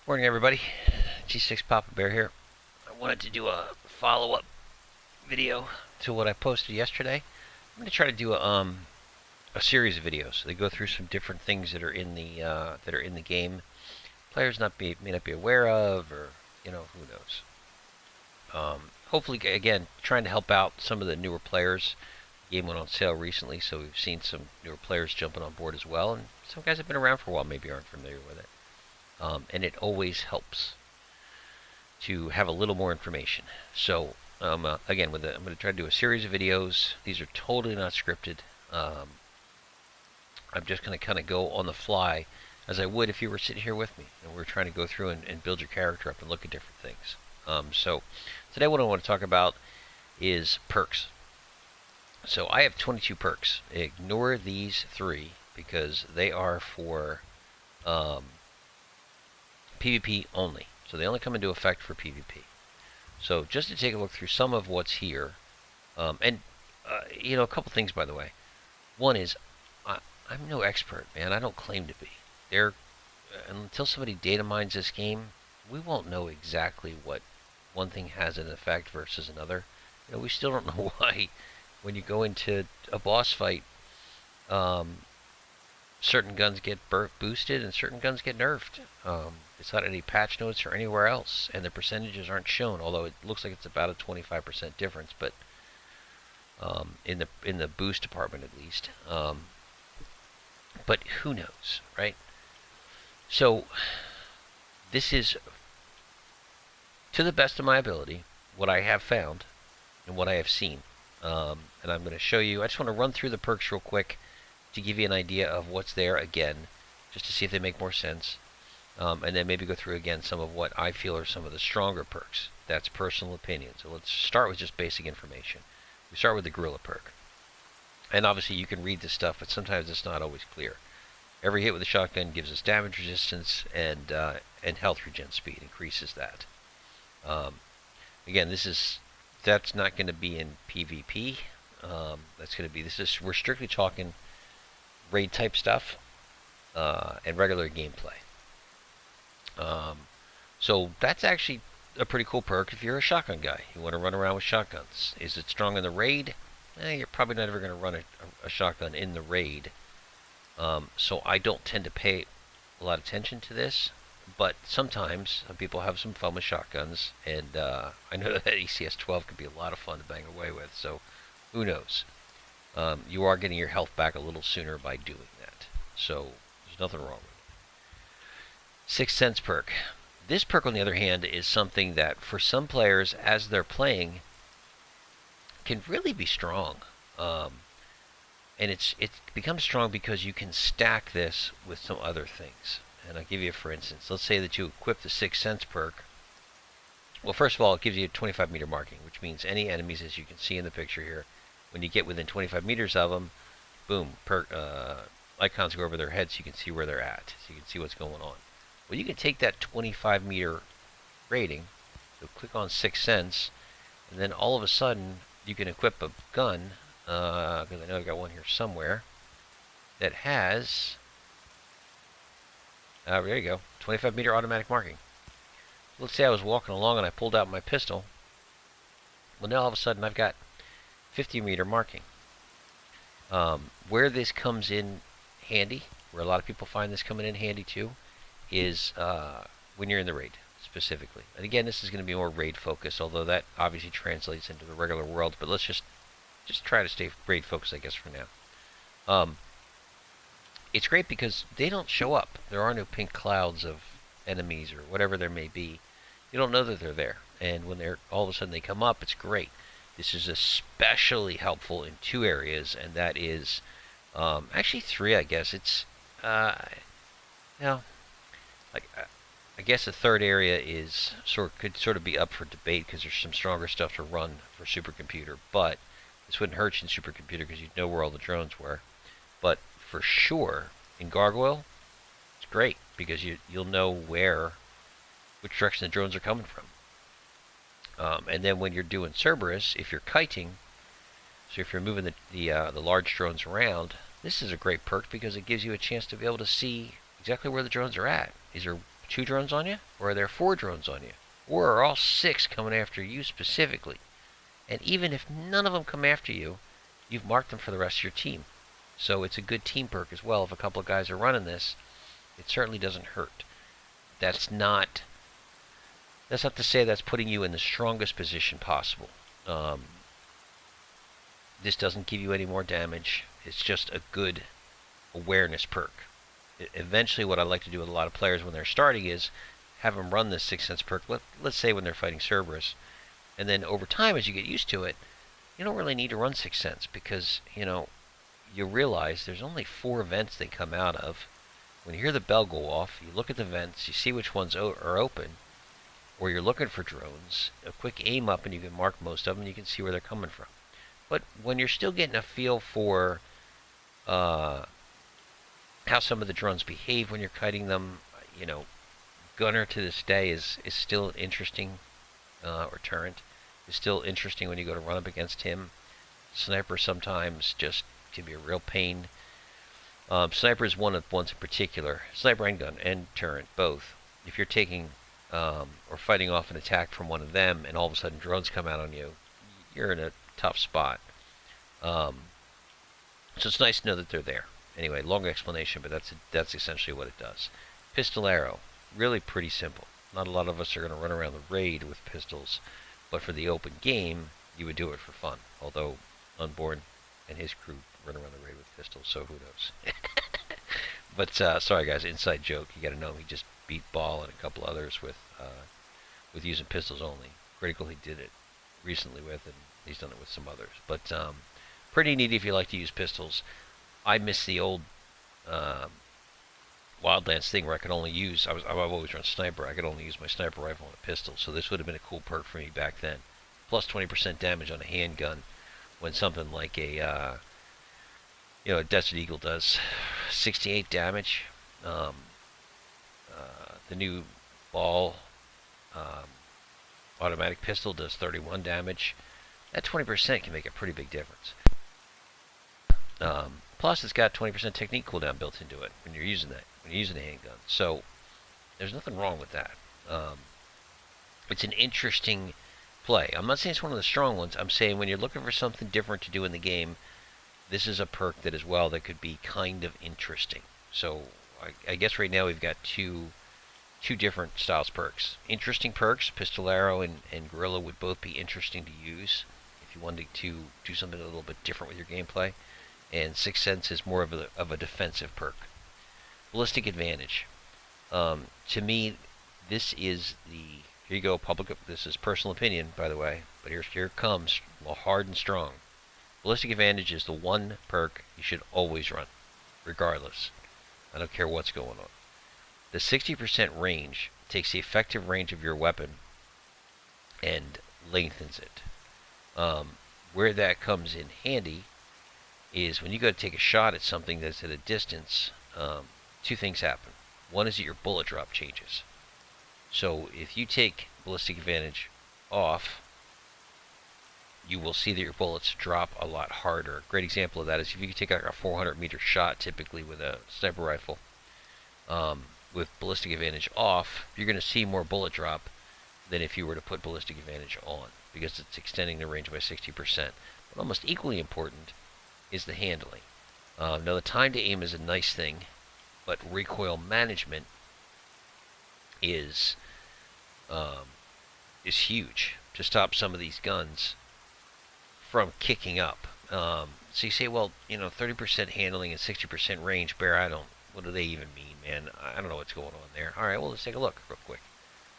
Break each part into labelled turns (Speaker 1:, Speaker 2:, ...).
Speaker 1: Morning, everybody. G6 Papa Bear here. I wanted to do a follow-up video to what I posted yesterday. I'm going to try to do a series of videos. They go through some different things that are in the game. Players may not be aware of, or who knows. Hopefully, again, trying to help out some of the newer players. The game went on sale recently, so we've seen some newer players jumping on board as well, and some guys have been around for a while, maybe aren't familiar with it. And it always helps to have a little more information. So, again, I'm going to try to do a series of videos. These are totally not scripted. I'm just going to kind of go on the fly, as I would if you were sitting here with me, and we're trying to go through and build your character up and look at different things. So, today what I want to talk about is perks. So, I have 22 perks. Ignore these 3 because they are for PvP only. So they only come into effect for PvP. So just to take a look through some of what's here, a couple things, by the way. One is, I'm no expert, man. I don't claim to be. Until somebody data mines this game, we won't know exactly what one thing has an effect versus another. We still don't know why when you go into a boss fight, certain guns get boosted and certain guns get nerfed. It's not any patch notes or anywhere else, and the percentages aren't shown, although it looks like it's about a 25% difference, but in the boost department at least. But who knows, right? So this is, to the best of my ability, what I have found and what I have seen. And I'm going to show you. I just want to run through the perks real quick to give you an idea of what's there again, just to see if they make more sense. And then maybe go through again some of what I feel are some of the stronger perks. That's personal opinion. So let's start with just basic information. We start with the gorilla perk. And obviously you can read this stuff, but sometimes it's not always clear. Every hit with a shotgun gives us damage resistance and health regen speed, increases that. Again, that's not going to be in PvP. We're strictly talking raid type stuff and regular gameplay. So that's actually a pretty cool perk if you're a shotgun guy. You want to run around with shotguns. Is it strong in the raid? You're probably not ever going to run a shotgun in the raid. So I don't tend to pay a lot of attention to this, but sometimes people have some fun with shotguns, and I know that ECS 12 could be a lot of fun to bang away with, so who knows. You are getting your health back a little sooner by doing that, so there's nothing wrong with it. 6th Sense perk. This perk, on the other hand, is something that for some players, as they're playing, can really be strong. And it becomes strong because you can stack this with some other things. And I'll give you, for instance, let's say that you equip the 6th Sense perk. Well, first of all, it gives you a 25 meter marking, which means any enemies, as you can see in the picture here, when you get within 25 meters of them, boom, icons go over their heads so you can see where they're at, so you can see what's going on. Well, you can take that 25 meter rating, so click on 6th Sense, and then all of a sudden you can equip a gun, because I know I've got one here somewhere, that has, there you go, 25 meter automatic marking. Let's say I was walking along and I pulled out my pistol. Well, now all of a sudden I've got 50 meter marking. Where this comes in handy, where a lot of people find this coming in handy too, is when you're in the raid specifically. And again, this is going to be more raid focused, although that obviously translates into the regular world, but let's just try to stay raid focused, I guess, for now. It's great because they don't show up. There are no pink clouds of enemies or whatever there may be. You don't know that they're there, and when they're all of a sudden they come up, it's great. This is especially helpful in 2 areas, and that is actually 3, I guess. It's I guess the 3rd area is could sort of be up for debate because there's some stronger stuff to run for supercomputer, but this wouldn't hurt you in supercomputer because you'd know where all the drones were. But for sure in Gargoyle, it's great because you'll know which direction the drones are coming from. And then when you're doing Cerberus, if you're kiting, so if you're moving the large drones around, this is a great perk because it gives you a chance to be able to see exactly where the drones are at. Is there 2 drones on you? Or are there 4 drones on you? Or are all 6 coming after you specifically? And even if none of them come after you, you've marked them for the rest of your team. So it's a good team perk as well. If a couple of guys are running this, it certainly doesn't hurt. That's not to say that's putting you in the strongest position possible. This doesn't give you any more damage. It's just a good awareness perk. Eventually, what I like to do with a lot of players when they're starting is have them run this 6 Sense perk, let's say when they're fighting Cerberus. And then over time, as you get used to it, you don't really need to run 6 Sense because, you realize there's only 4 vents they come out of. When you hear the bell go off, you look at the vents, you see which ones are open, or you're looking for drones. A quick aim up and you can mark most of them and you can see where they're coming from. But when you're still getting a feel for how some of the drones behave when you're kiting them, Gunner to this day is still interesting, or Turret is still interesting when you go to run up against him. Sniper sometimes just can be a real pain. Sniper is one of ones in particular. Sniper and gun and Turret, both. If you're taking or fighting off an attack from one of them and all of a sudden drones come out on you, you're in a tough spot. So it's nice to know that they're there. Anyway, long explanation, but that's essentially what it does. Pistol arrow, really pretty simple. Not a lot of us are going to run around the raid with pistols, but for the open game, you would do it for fun. Although Unborn and his crew run around the raid with pistols, so who knows? But sorry guys, inside joke. You got to know he just beat Ball and a couple others with using pistols only. Critical he did it recently with, and he's done it with some others. But pretty neat if you like to use pistols. I miss the old Wildlands thing where I could only use, I've always run sniper, I could only use my sniper rifle and a pistol, so this would have been a cool perk for me back then. Plus 20% damage on a handgun when something like a Desert Eagle does 68 damage. The new Ball automatic pistol does 31 damage. That 20% can make a pretty big difference. Plus, it's got 20% technique cooldown built into it when you're using a handgun. So, there's nothing wrong with that. It's an interesting play. I'm not saying it's one of the strong ones. I'm saying when you're looking for something different to do in the game, this is a perk that that could be kind of interesting. So, I guess right now we've got two different styles perks. Interesting perks, Pistol Arrow and Gorilla would both be interesting to use if you wanted to do something a little bit different with your gameplay. And 6 Sense is more of a defensive perk. Ballistic Advantage. To me, this is here you go, this is personal opinion, by the way, but here it comes, hard and strong. Ballistic Advantage is the one perk you should always run, regardless. I don't care what's going on. The 60% range takes the effective range of your weapon and lengthens it. Where that comes in handy is when you go to take a shot at something that's at a distance, 2 things happen. One is that your bullet drop changes. So if you take Ballistic Advantage off, you will see that your bullets drop a lot harder. A great example of that is if you take like a 400-meter shot, typically with a sniper rifle, with Ballistic Advantage off, you're going to see more bullet drop than if you were to put Ballistic Advantage on, because it's extending the range by 60%. But almost equally important is the handling. Now, the time to aim is a nice thing, but recoil management is huge to stop some of these guns from kicking up. So you say, well, 30% handling and 60% range, Bear, what do they even mean, man? I don't know what's going on there. All right, well, let's take a look real quick.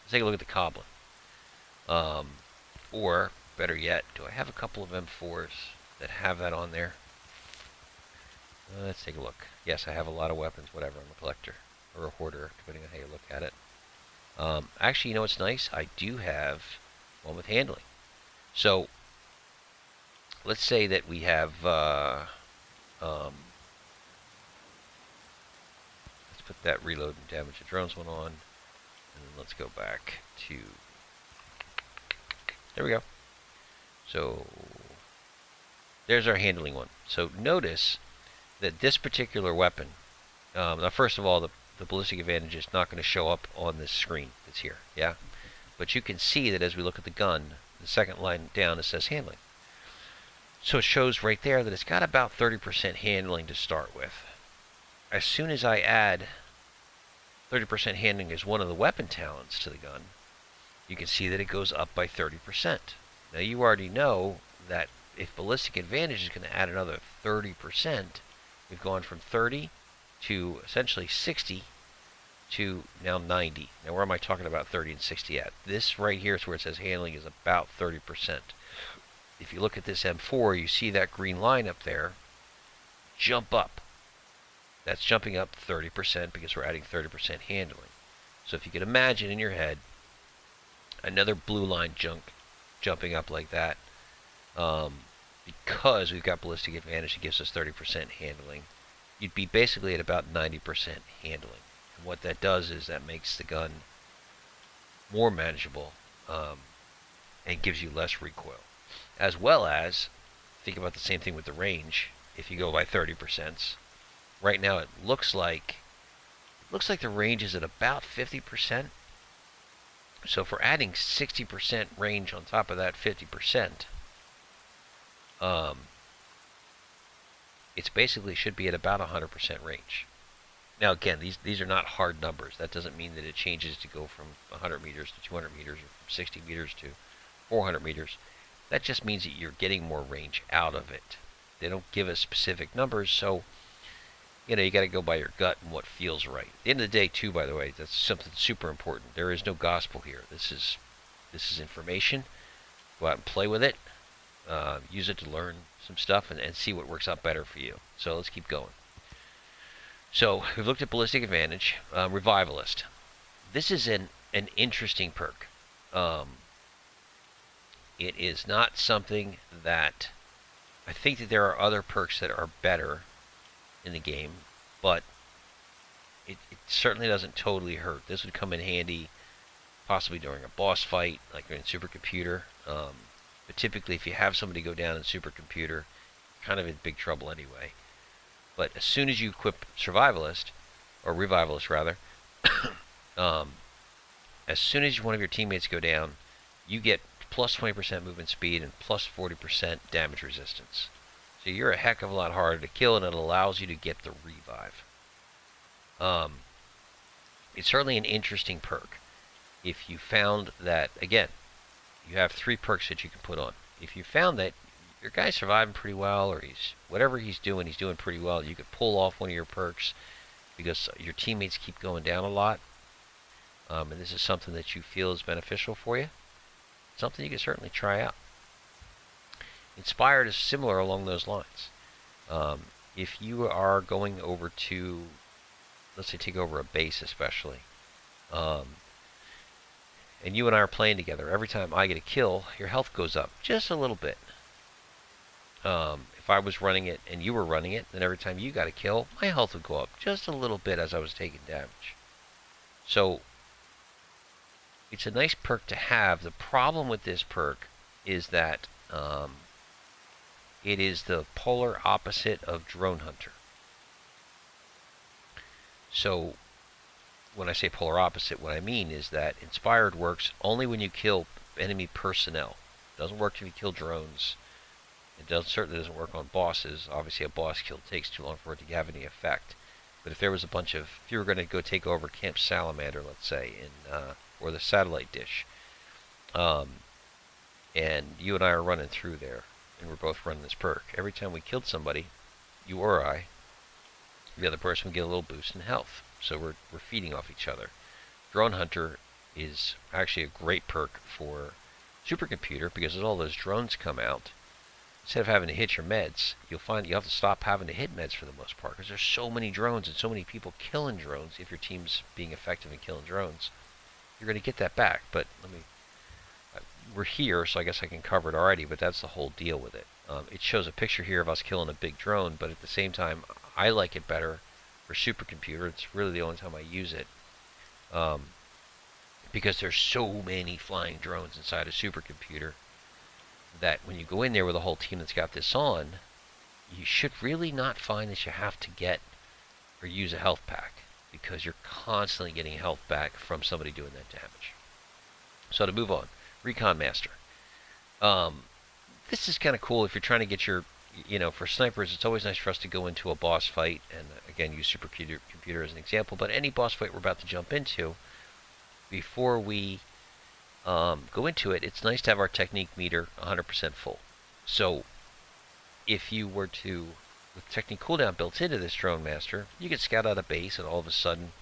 Speaker 1: Let's take a look at the Coblin. Or, better yet, do I have a couple of M4s that have that on there? Let's take a look. Yes, I have a lot of weapons, whatever. I'm a collector, or a hoarder, depending on how you look at it. Actually, what's nice? I do have one with handling. So, let's say that we have, let's put that reload and damage the drones one on, and then let's go back to, there we go. So, there's our handling one. So, notice that this particular weapon, now first of all, the the ballistic advantage is not going to show up on this screen that's here, yeah? But you can see that as we look at the gun, the second line down, it says handling. So it shows right there that it's got about 30% handling to start with. As soon as I add 30% handling as one of the weapon talents to the gun, you can see that it goes up by 30%. Now you already know that if ballistic advantage is going to add another 30%, we've gone from 30 to essentially 60 to now 90. Now where am I talking about 30 and 60 at? This right here is where it says handling is about 30%. If you look at this M4, you see that green line up there. Jump up. That's jumping up 30% because we're adding 30% handling. So if you can imagine in your head another blue line jumping up like that, because we've got ballistic advantage that gives us 30% handling, you'd be basically at about 90% handling. And what that does is that makes the gun more manageable and gives you less recoil. As well as, think about the same thing with the range. If you go by 30%, right now it looks like the range is at about 50%. So if we're adding 60% range on top of that 50%, it's basically should be at about 100% range. Now again, these are not hard numbers. That doesn't mean that it changes to go from 100 meters to 200 meters or from 60 meters to 400 meters. That just means that you're getting more range out of it. They don't give us specific numbers, so you got to go by your gut and what feels right. At the end of the day, too, by the way, that's something super important. There is no gospel here. This is information. Go out and play with it. Use it to learn some stuff and see what works out better for you. So let's keep going. So we've looked at ballistic advantage, Revivalist. This is an interesting perk. It is not something that I think that there are other perks that are better in the game, but it certainly doesn't totally hurt. This would come in handy possibly during a boss fight, like in supercomputer. But typically if you have somebody go down in supercomputer, you're kind of in big trouble anyway. But as soon as you equip Survivalist, or Revivalist rather, as soon as one of your teammates go down, you get plus 20% movement speed and plus 40% damage resistance. So you're a heck of a lot harder to kill, and it allows you to get the revive. It's certainly an interesting perk. If you found that, again, you have 3 perks that you can put on. If you found that your guy's surviving pretty well, or whatever he's doing pretty well, you could pull off one of your perks because your teammates keep going down a lot, and this is something that you feel is beneficial for you, something you can certainly try out. Inspired is similar along those lines. If you are going over to, let's say, take over a base especially, and you and I are playing together, every time I get a kill, your health goes up just a little bit. If I was running it and you were running it, then every time you got a kill, my health would go up just a little bit as I was taking damage. So it's a nice perk to have. The problem with this perk is that it is the polar opposite of Drone Hunter. So when I say polar opposite, what I mean is that Inspired works only when you kill enemy personnel. It doesn't work if you kill drones. It certainly doesn't work on bosses. Obviously, a boss kill takes too long for it to have any effect. But if you were going to go take over Camp Salamander, let's say, or the satellite dish, and you and I are running through there, and we're both running this perk, every time we killed somebody, you or I, the other person would get a little boost in health. So we're feeding off each other. Drone Hunter is actually a great perk for supercomputer because as all those drones come out, instead of having to hit your meds, you'll find you have to stop having to hit meds for the most part because there's so many drones and so many people killing drones. If your team's being effective in killing drones, you're going to get that back. But we're here, so I guess I can cover it already, but that's the whole deal with it. It shows a picture here of us killing a big drone, but at the same time, I like it better for supercomputer. It's really the only time I use it. Because there's so many flying drones inside a supercomputer that when you go in there with a whole team that's got this on, you should really not find that you have to get or use a health pack. because you're constantly getting health back from somebody doing that damage. So to move on, Recon Master. This is kind of cool if you're trying to get your, for snipers, it's always nice for us to go into a boss fight, and again, use supercomputer as an example, but any boss fight we're about to jump into, before we go into it, it's nice to have our technique meter 100% full. So if you were to, with technique cooldown built into this Drone Master, you could scout out a base, and all of a sudden,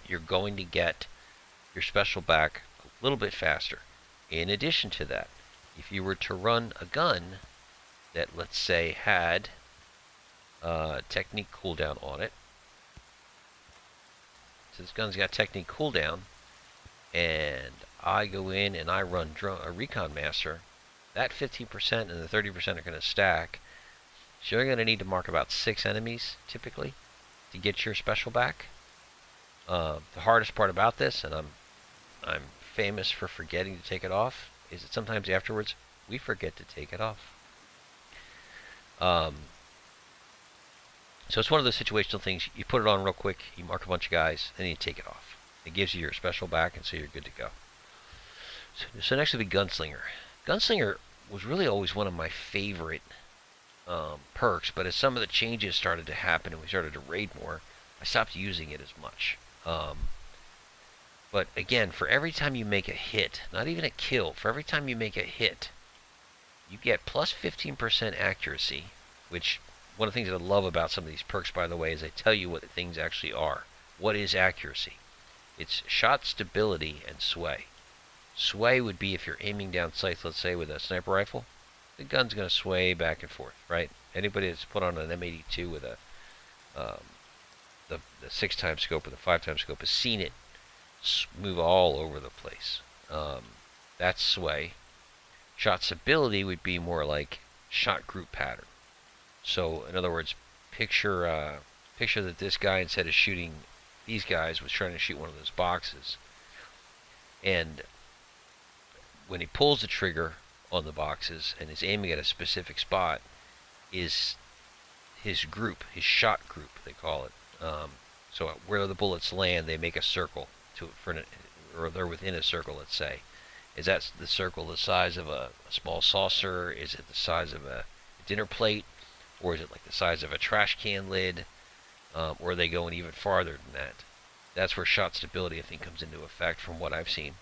Speaker 1: you're going to get your special back a little bit faster. In addition to that, if you were to run a gun that, let's say, had technique cooldown on it, so this gun's got technique cooldown, and I go in and I run a Recon Master, that 15% and the 30% are going to stack. So you're going to need to mark about 6 enemies, typically, to get your special back. The hardest part about this, and I'm famous for forgetting to take it off, is that sometimes afterwards we forget to take it off. So it's one of those situational things. You put it on real quick, you mark a bunch of guys, then you take it off. It gives you your special back, and so you're good to go. So next would be Gunslinger. Gunslinger was really always one of my favorite perks, but as some of the changes started to happen and we started to raid more, I stopped using it as much. But again, for every time you make a hit, not even a kill, for every time you make a hit, you get plus 15% accuracy, which one of the things that I love about some of these perks, by the way, is they tell you what things actually are. What is accuracy? It's shot stability and sway. Sway would be if you're aiming down sights, let's say with a sniper rifle, the gun's going to sway back and forth, right? Anybody that's put on an M82 with the 6x scope or the 5x scope has seen it move all over the place. That's sway. Shot stability would be more like shot group pattern. So, in other words, picture that this guy, instead of shooting these guys, was trying to shoot one of those boxes. And when he pulls the trigger on the boxes and is aiming at a specific spot, is his group, his shot group, they call it. So where the bullets land, they make a circle or they're within a circle, let's say. Is that the circle the size of a small saucer? Is it the size of a dinner plate? Or is it like the size of a trash can lid? Or are they going even farther than that? That's where shot stability, I think, comes into effect from what I've seen.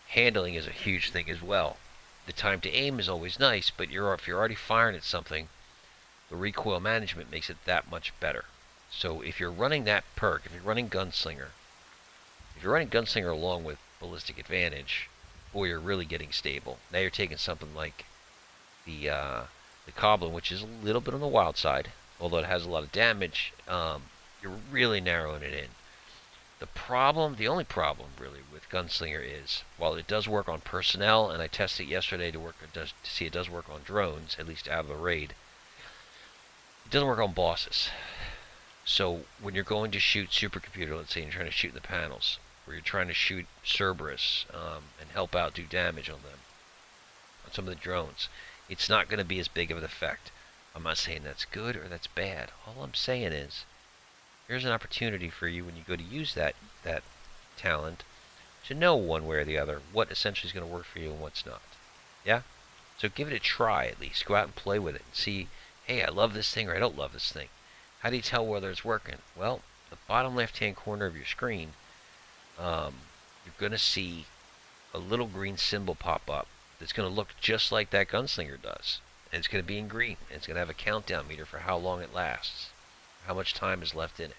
Speaker 1: Handling is a huge thing as well. The time to aim is always nice, but if you're already firing at something, the recoil management makes it that much better. So if you're running that perk, if you're running Gunslinger along with Ballistic Advantage, boy, you're really getting stable. Now you're taking something like the Goblin, which is a little bit on the wild side, although it has a lot of damage. You're really narrowing it in. The only problem really with Gunslinger is, while it does work on personnel, and I tested it yesterday to see it does work on drones, at least out of the raid, it doesn't work on bosses. So when you're going to shoot supercomputer, let's say you're trying to shoot in the panels, or you're trying to shoot Cerberus and help out, do damage on them, on some of the drones, it's not going to be as big of an effect. I'm not saying that's good or that's bad. All I'm saying is, here's an opportunity for you when you go to use that talent to know one way or the other what essentially is going to work for you and what's not. Yeah? So give it a try at least. Go out and play with it and see, hey, I love this thing or I don't love this thing. How do you tell whether it's working? Well, the bottom left-hand corner of your screen, you're going to see a little green symbol pop up that's going to look just like that Gunslinger does. And it's going to be in green. And it's going to have a countdown meter for how long it lasts, how much time is left in it.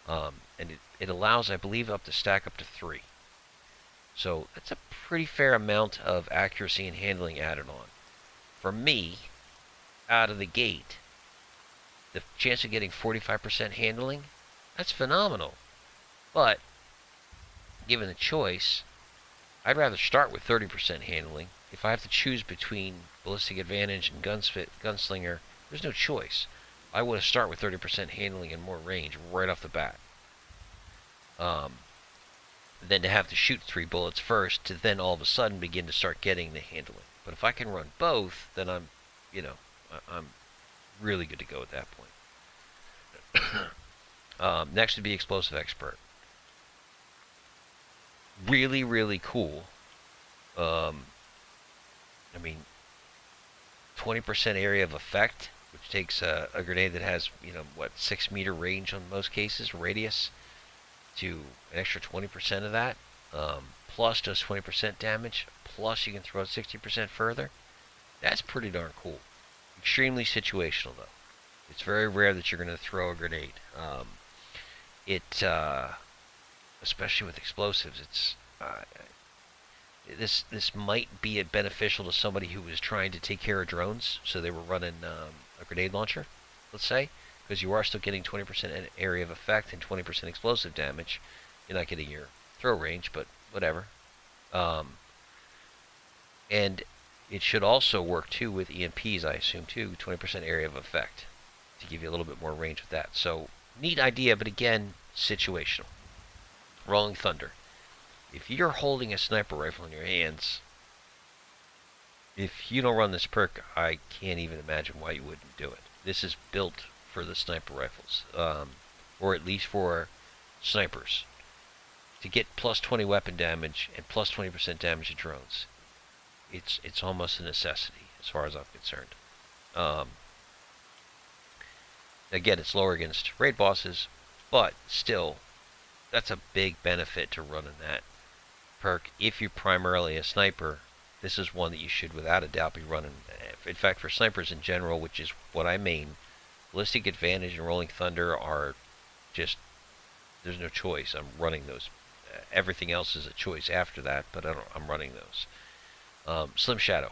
Speaker 1: And it allows, I believe, up to stack up to 3. So that's a pretty fair amount of accuracy and handling added on. For me, out of the gate, the chance of getting 45% handling, that's phenomenal. But, given the choice, I'd rather start with 30% handling. If I have to choose between Ballistic Advantage and Gunslinger, there's no choice. I want to start with 30% handling and more range right off the bat. Then to have to shoot 3 bullets first to then all of a sudden begin to start getting the handling. But if I can run both, then I'm really good to go at that point. Next would be Explosive Expert. Really, really cool. I mean, 20% area of effect, which takes a grenade that has, 6-meter range on most cases, radius, to an extra 20% of that. Plus does 20% damage. Plus you can throw it 60% further. That's pretty darn cool. Extremely situational, though. It's very rare that you're going to throw a grenade. Especially with explosives, this might be beneficial to somebody who was trying to take care of drones, so they were running a grenade launcher, let's say, because you are still getting 20% area of effect and 20% explosive damage. You're not getting your throw range, but whatever. And it should also work too with EMPs, I assume too, 20% area of effect to give you a little bit more range with that. So neat idea, but again, situational. Rolling Thunder. If you're holding a sniper rifle in your hands, if you don't run this perk, I can't even imagine why you wouldn't do it. This is built for the sniper rifles, or at least for snipers, to get plus 20 weapon damage and plus 20% damage to drones. It's almost a necessity as far as I'm concerned. Again, it's lower against raid bosses, but still, that's a big benefit to running that perk. If you're primarily a sniper, this is one that you should without a doubt be running. In fact, for snipers in general, which is what I mean, Ballistic Advantage and Rolling Thunder are just, there's no choice. I'm running those. Everything else is a choice after that, but I'm running those. Slim Shadow,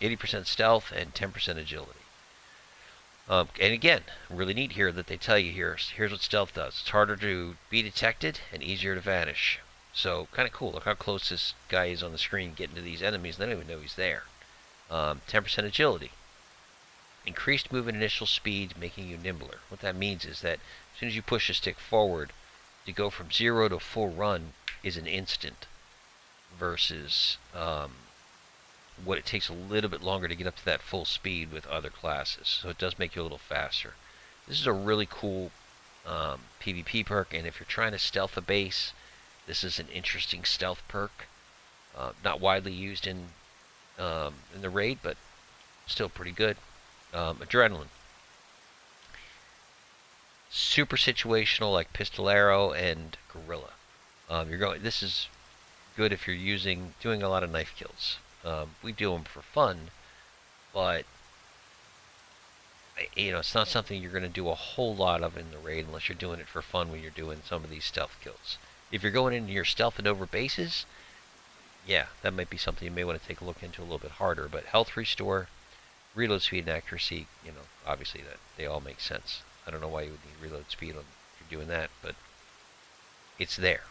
Speaker 1: 80% stealth and 10% agility. And again, really neat here that they tell you here's what stealth does. It's harder to be detected and easier to vanish. So, kind of cool. Look how close this guy is on the screen getting to these enemies, and they don't even know he's there. 10% agility. Increased movement initial speed, making you nimbler. What that means is that as soon as you push the stick forward, to go from 0 to full run is an instant, versus what it takes a little bit longer to get up to that full speed with other classes. So it does make you a little faster. This is a really cool PvP perk, and if you're trying to stealth a base, this is an interesting stealth perk. Not widely used in the raid, but still pretty good. Adrenaline. Super situational, like Pistolero and Gorilla. This is good if you're doing a lot of knife kills. We do them for fun, but it's not something you're going to do a whole lot of in the raid unless you're doing it for fun when you're doing some of these stealth kills. If you're going into your stealth and over bases, yeah, that might be something you may want to take a look into a little bit harder. But health restore, reload speed, and accuracy, obviously they all make sense. I don't know why you would need reload speed if you're doing that, but it's there.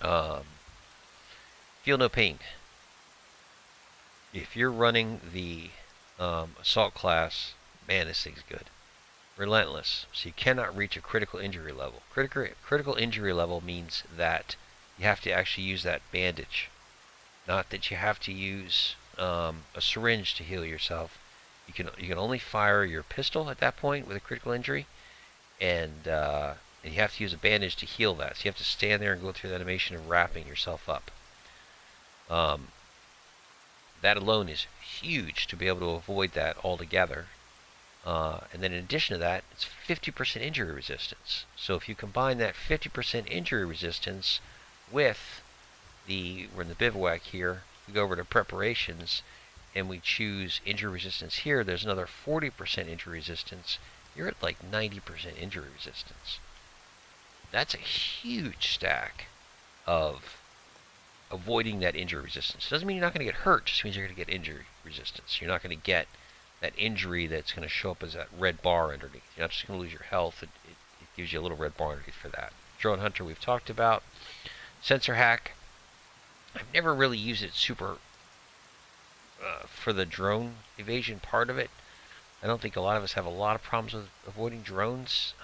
Speaker 1: Feel no pain. If you're running the assault class, man, this thing's good. Relentless, so you cannot reach a critical injury level. Critical injury level means that you have to actually use that bandage, not that you have to use a syringe to heal yourself. You can only fire your pistol at that point with a critical injury, and you have to use a bandage to heal that. So you have to stand there and go through the animation of wrapping yourself up. That alone is huge to be able to avoid that altogether. And then in addition to that, it's 50% injury resistance. So if you combine that 50% injury resistance with we're in the bivouac here, we go over to preparations, and we choose injury resistance here, there's another 40% injury resistance. You're at like 90% injury resistance. That's a huge stack of avoiding that injury resistance. It doesn't mean you're not going to get hurt, it just means you're going to get injury resistance. You're not going to get that injury that's going to show up as that red bar underneath. You're not just going to lose your health. It gives you a little red bar underneath for that. Drone Hunter we've talked about. Sensor Hack. I've never really used it super for the drone evasion part of it. I don't think a lot of us have a lot of problems with avoiding drones.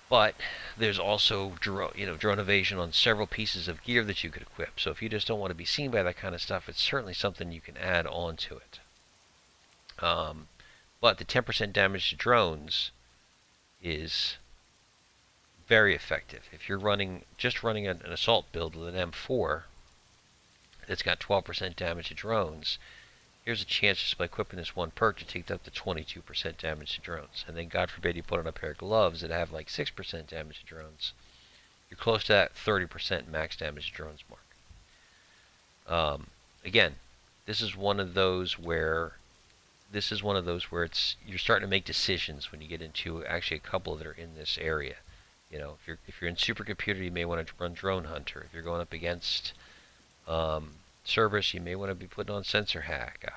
Speaker 1: But there's also drone evasion on several pieces of gear that you could equip. So if you just don't want to be seen by that kind of stuff, it's certainly something you can add on to it. But the 10% damage to drones is very effective. If you're just running an assault build with an M4 that's got 12% damage to drones, here's a chance just by equipping this one perk to take up to 22% damage to drones. And then God forbid you put on a pair of gloves that have like 6% damage to drones. You're close to that 30% max damage to drones mark. Again, this is one of those where you're starting to make decisions when you get into actually a couple that are in this area. You know, if you're in supercomputer, you may want to run drone hunter. If you're going up against Cerberus, you may want to be putting on sensor hack.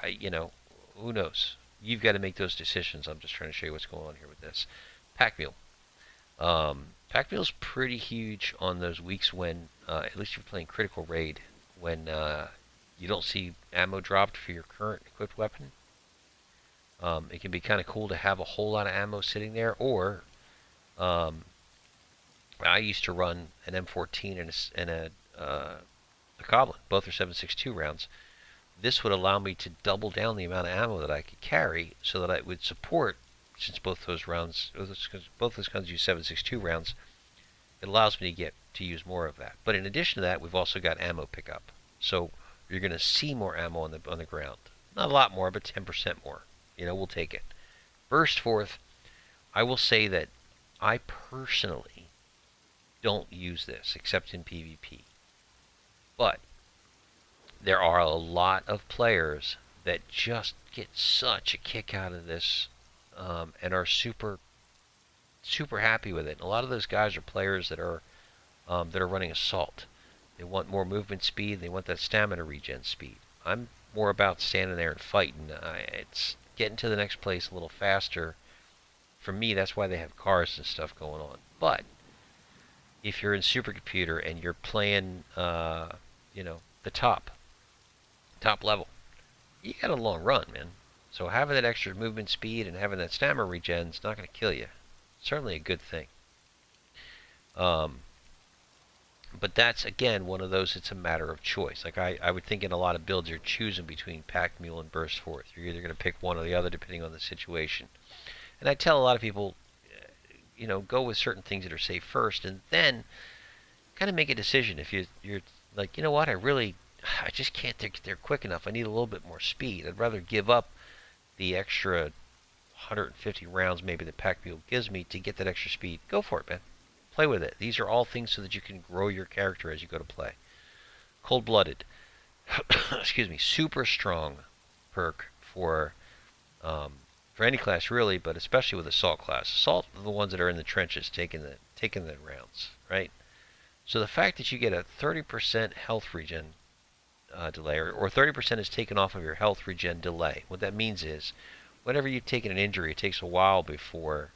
Speaker 1: Who knows? You've got to make those decisions. I'm just trying to show you what's going on here with this. Pack mule. Pack mule's pretty huge on those weeks when, at least if you're playing critical raid, when you don't see ammo dropped for your current equipped weapon. It can be kind of cool to have a whole lot of ammo sitting there, or I used to run an M14 and a Goblin. Both are 7.62 rounds. This would allow me to double down the amount of ammo that I could carry, so that I would support, since both those guns use 7.62 rounds. It allows me to use more of that. But in addition to that, we've also got ammo pickup. So you're going to see more ammo on the ground. Not a lot more, but 10% more. We'll take it. Burst forth, I will say that I personally don't use this except in PvP. But there are a lot of players that just get such a kick out of this and are super, super happy with it. And a lot of those guys are players that are running assault. They want more movement speed. They want that stamina regen speed. I'm more about standing there and fighting. It's getting to the next place a little faster. For me, that's why they have cars and stuff going on. But if you're in supercomputer and you're playing, the top level, you got a long run, man. So having that extra movement speed and having that stamina regen is not going to kill you. Certainly a good thing. But that's, again, one of those, it's a matter of choice. Like I would think in a lot of builds, you're choosing between Pack Mule and Burst Forth. You're either going to pick one or the other depending on the situation. And I tell a lot of people, go with certain things that are safe first, and then kind of make a decision. If you're like, you know what, I just can't get there quick enough. I need a little bit more speed. I'd rather give up the extra 150 rounds maybe the Pack Mule gives me to get that extra speed. Go for it, man. Play with it. These are all things so that you can grow your character as you go to play. Cold-blooded. Excuse me. Super strong perk for any class really, but especially with assault class. Assault are the ones that are in the trenches taking the rounds, right? So the fact that you get a 30% health regen delay, or 30% is taken off of your health regen delay. What that means is, whenever you've taken an injury, it takes a while before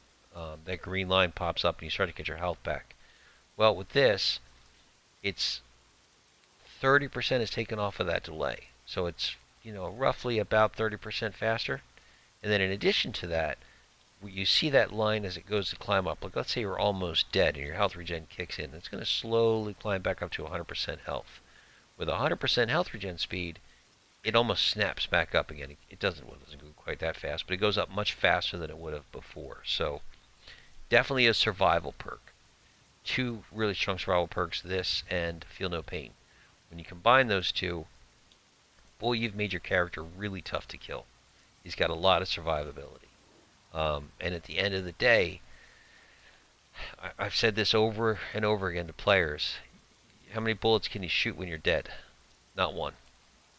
Speaker 1: that green line pops up and you start to get your health back. Well, with this, it's 30% is taken off of that delay. So it's, roughly about 30% faster. And then in addition to that, you see that line as it goes to climb up. Like, let's say you're almost dead and your health regen kicks in. It's going to slowly climb back up to 100% health. With 100% health regen speed, it almost snaps back up again. It doesn't go quite that fast, but it goes up much faster than it would have before. So definitely a survival perk. Two really strong survival perks, this and Feel No Pain. When you combine those two, boy, you've made your character really tough to kill. He's got a lot of survivability. And at the end of the day, I've said this over and over again to players. How many bullets can you shoot when you're dead? Not one.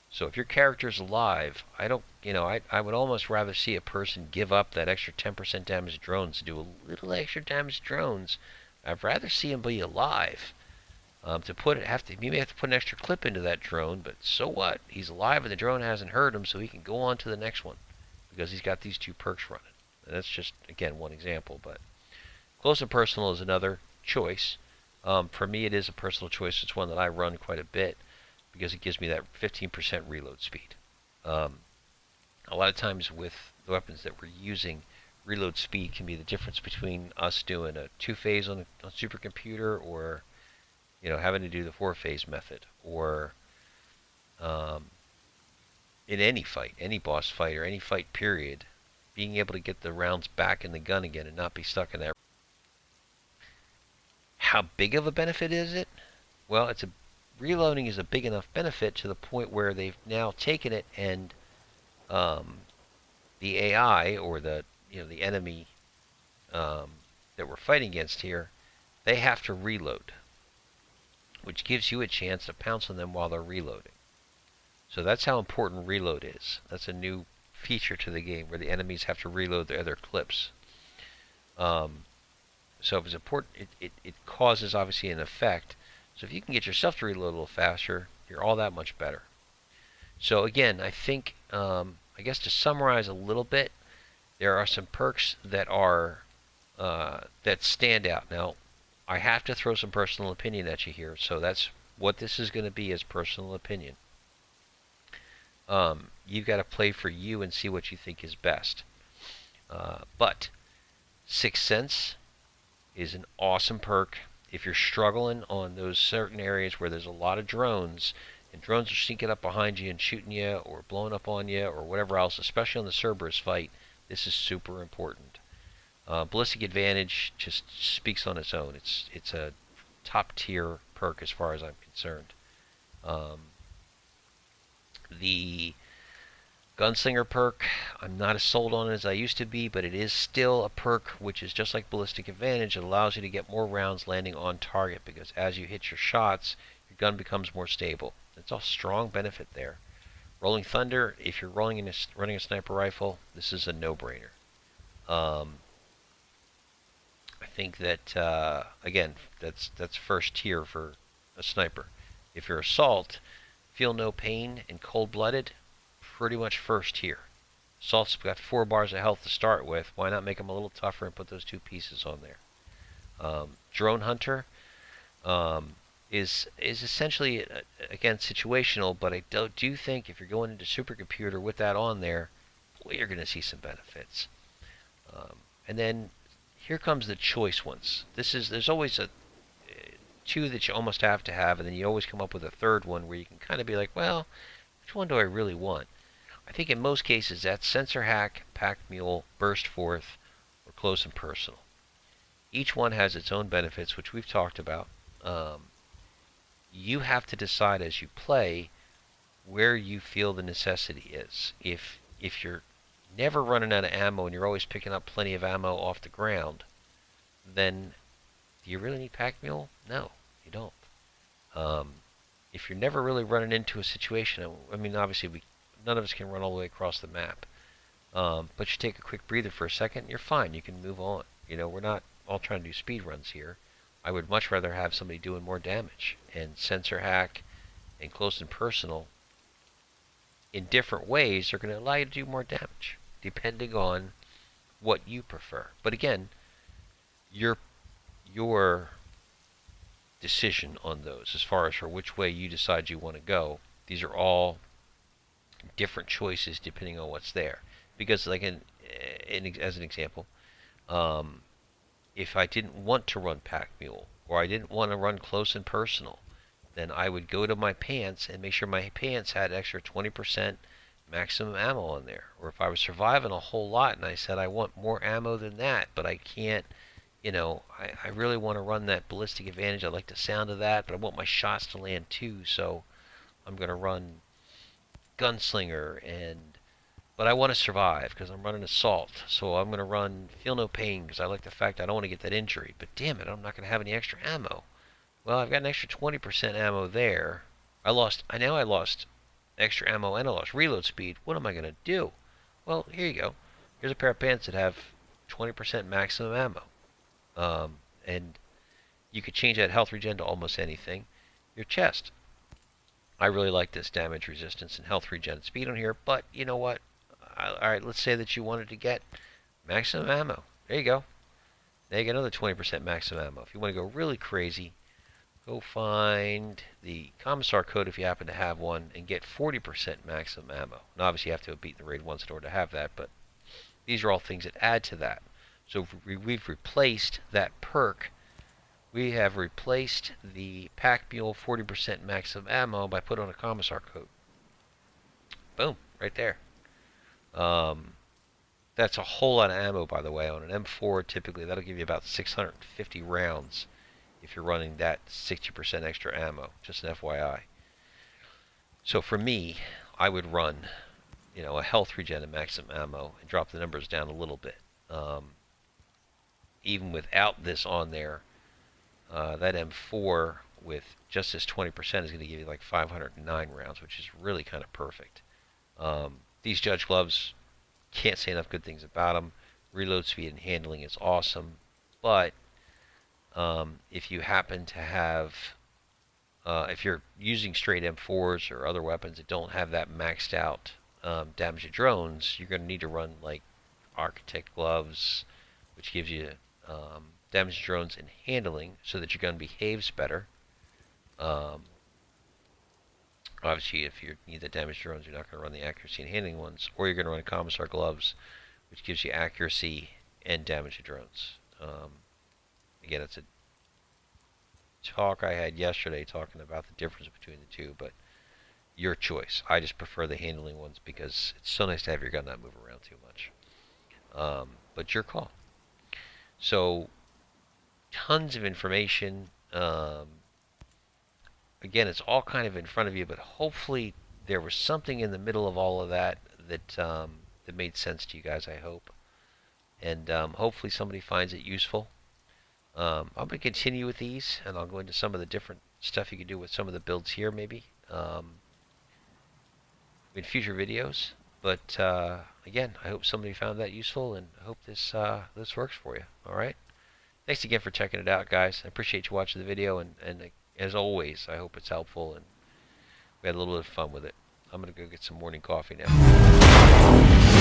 Speaker 1: So if your character's alive, I would almost rather see a person give up that extra 10% damage to drones to do a little extra damage to drones. I'd rather see him be alive. You may have to put an extra clip into that drone, but so what? He's alive and the drone hasn't hurt him, so he can go on to the next one because he's got these two perks running. And that's just, again, one example. But close and personal is another choice. For me, it is a personal choice. It's one that I run quite a bit because it gives me that 15% reload speed. A lot of times with the weapons that we're using, reload speed can be the difference between us doing a 2-phase on a supercomputer or having to do the 4-phase method, or in any fight, any boss fight or any fight period, being able to get the rounds back in the gun again and not be stuck in that how big of a benefit is it? Well, reloading is a big enough benefit to the point where they've now taken it and the AI or the enemy that we're fighting against here, they have to reload, which gives you a chance to pounce on them while they're reloading. So that's how important reload is. That's a new feature to the game where the enemies have to reload their other clips. So if it's important, it causes obviously an effect. So if you can get yourself to reload a little faster, you're all that much better. So again, I think, I guess to summarize a little bit, there are some perks that are that stand out. Now, I have to throw some personal opinion at you here, so that's what this is going to be, is personal opinion. You've got to play for you and see what you think is best. But Sixth Sense is an awesome perk. If you're struggling on those certain areas where there's a lot of drones, and drones are sneaking up behind you and shooting you or blowing up on you or whatever else, especially on the Cerberus fight, this is super important. Ballistic Advantage just speaks on its own. It's a top tier perk as far as I'm concerned. The Gunslinger perk, I'm not as sold on it as I used to be, but it is still a perk which is just like Ballistic Advantage. It allows you to get more rounds landing on target because as you hit your shots, your gun becomes more stable. It's a strong benefit there. Rolling Thunder, if you're running a sniper rifle, this is a no-brainer. I think that, again, that's first tier for a sniper. If you're Assault, Feel No Pain and Cold-Blooded, pretty much first tier. Assault's got 4 bars of health to start with. Why not make them a little tougher and put those 2 pieces on there? Drone Hunter is essentially, again, situational, but I do think if you're going into supercomputer with that on there, boy, you're going to see some benefits. And then here comes the choice ones. There's always 2 that you almost have to have, and then you always come up with a third one where you can kind of be like, well, which one do I really want? I think in most cases that's Sensor Hack, Pack Mule, Burst Forth, or Close and Personal. Each one has its own benefits, which we've talked about. You have to decide as you play where you feel the necessity is. If you're never running out of ammo and you're always picking up plenty of ammo off the ground, then do you really need Pack Mule? No, you don't. If you're never really running into a situation, I mean, obviously none of us can run all the way across the map, but you take a quick breather for a second, you're fine. You can move on. We're not all trying to do speed runs here. I would much rather have somebody doing more damage. And Sensor Hack and Close and Personal, in different ways, are going to allow you to do more damage, depending on what you prefer. But again, your decision on those, as far as for which way you decide you want to go, these are all different choices depending on what's there. Because, like as an example, if I didn't want to run Pack Mule, or I didn't want to run Close and Personal, then I would go to my pants and make sure my pants had extra 20% maximum ammo on there. Or if I was surviving a whole lot and I said I want more ammo than that, but I can't, I really want to run that Ballistic Advantage. I like the sound of that, but I want my shots to land too, so I'm going to run Gunslinger, but I want to survive because I'm running Assault, so I'm going to run Feel No Pain because I like the fact I don't want to get that injury, but damn it, I'm not going to have any extra ammo. Well, I've got an extra 20% ammo there. I know I lost extra ammo and I lost reload speed. What am I going to do? Well, here you go. Here's a pair of pants that have 20% maximum ammo. And you could change that health regen to almost anything. Your chest. I really like this damage resistance and health regen speed on here, but you know what? Alright, let's say that you wanted to get maximum ammo. There you go. Now you get another 20% maximum ammo. If you want to go really crazy, go find the Commissar code if you happen to have one and get 40% maximum ammo. Now obviously you have to have beaten the raid once in order to have that, but these are all things that add to that. So we've replaced that perk. We have replaced the Pack Mule 40% maximum ammo by putting on a Commissar code. Boom, right there. That's a whole lot of ammo, by the way. On an M4, typically, that'll give you about 650 rounds if you're running that 60% extra ammo. Just an FYI. So for me, I would run, a health regen and maximum ammo and drop the numbers down a little bit. Even without this on there, that M4 with just this 20% is going to give you like 509 rounds, which is really kind of perfect. These Judge gloves, can't say enough good things about them. Reload speed and handling is awesome, but if you happen to have, if you're using straight M4s or other weapons that don't have that maxed out damage to drones, you're going to need to run like Architect gloves, which gives you damage to drones and handling so that your gun behaves better. Obviously, if you need the damage to drones, you're not going to run the accuracy and handling ones, or you're going to run Commissar gloves, which gives you accuracy and damage to drones. Again, it's a talk I had yesterday talking about the difference between the two, but your choice. I just prefer the handling ones because it's so nice to have your gun not move around too much. But your call. So, tons of information. Again, it's all kind of in front of you, but hopefully there was something in the middle of all of that that made sense to you guys, I hope. And hopefully somebody finds it useful. I'm going to continue with these, and I'll go into some of the different stuff you can do with some of the builds here, maybe, in future videos. But again, I hope somebody found that useful, and I hope this works for you. All right. Thanks again for checking it out, guys. I appreciate you watching the video, and as always, I hope it's helpful, and we had a little bit of fun with it. I'm going to go get some morning coffee now.